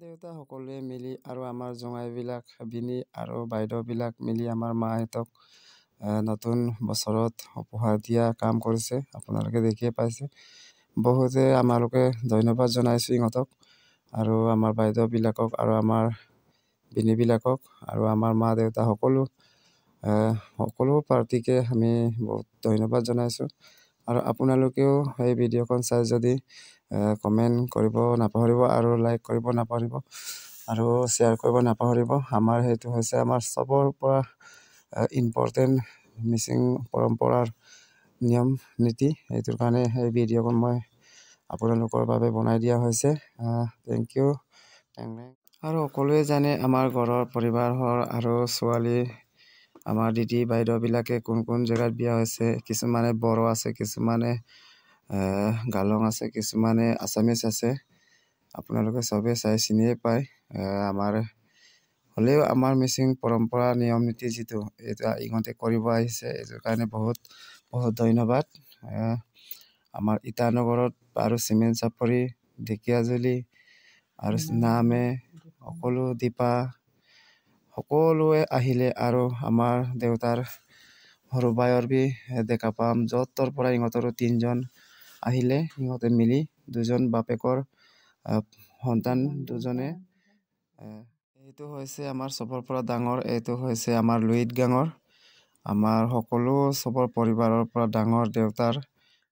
দেউতা সকলোৱে মিলি আৰু আমাৰ জঙাইবিলাক বিনি আৰু বাইদেউবিলাক মিলি আমাৰ মাহঁতক নতুন বছৰত উপহাৰ দিয়া কাম কৰিছে। আপোনালোকে দেখিয়ে পাইছে। বহুতে আমালোকে ধন্যবাদ জনাইছোঁ ইহঁতক আৰু আমাৰ বাইদেউবিলাকক আৰু আমাৰ বিনিবিলাকক আৰু আমাৰ মা দেউতা সকলো পাৰ্টিকে আমি বহুত ধন্যবাদ জনাইছোঁ। আৰু আপোনালোকেও এই ভিডিঅ'খন চাই যদি কমেণ্ট কৰিব নাপাহৰিব আৰু লাইক কৰিব নাপাহৰিব আৰু শ্বেয়াৰ কৰিব নাপাহৰিব। আমাৰ সেইটো হৈছে আমাৰ চবৰ পৰা ইম্পৰ্টেণ্ট মিচিং পৰম্পৰাৰ নিয়ম নীতি। এইটোৰ কাৰণে এই ভিডিঅ'খন মই আপোনালোকৰ বাবে বনাই দিয়া হৈছে। Thank you. আৰু সকলোৱে জানে আমাৰ ঘৰৰ পৰিবাৰৰ আৰু ছোৱালী আমাৰ দিদি বাইদেউবিলাকে কোন কোন জেগাত বিয়া হৈছে। কিছুমানে বড়ো আছে, কিছুমানে গালং আছে, কিছুমানে আছামিজ আছে। আপোনালোকে চবেই চাই চিনিয়ে পায়। হ'লেও আমাৰ মিচিং পৰম্পৰা নিয়ম নীতি যিটো এইটো ইহঁতে কৰিব আহিছে, এইটোৰ কাৰণে বহুত বহুত ধন্যবাদ। আমাৰ ইটানগৰত আৰু চিমেণ্ট চাপৰি, ঢেকীয়াজুলি আৰু নামে সকলো দীপা সকলোৱে আহিলে আৰু আমাৰ দেউতাৰ সৰু বায়ৰ বি দেখা পাম। য'তৰ পৰা ইহঁতৰো 3জন আহিলে, ইহঁতে মিলি 2জন বাপেকৰ সন্তান 2জনে। এইটো হৈছে আমাৰ চবৰ পৰা ডাঙৰ, এইটো হৈছে আমাৰ লুইত গাঙৰ। আমাৰ সকলো চবৰ পৰিবাৰৰ পৰা ডাঙৰ দেউতাৰ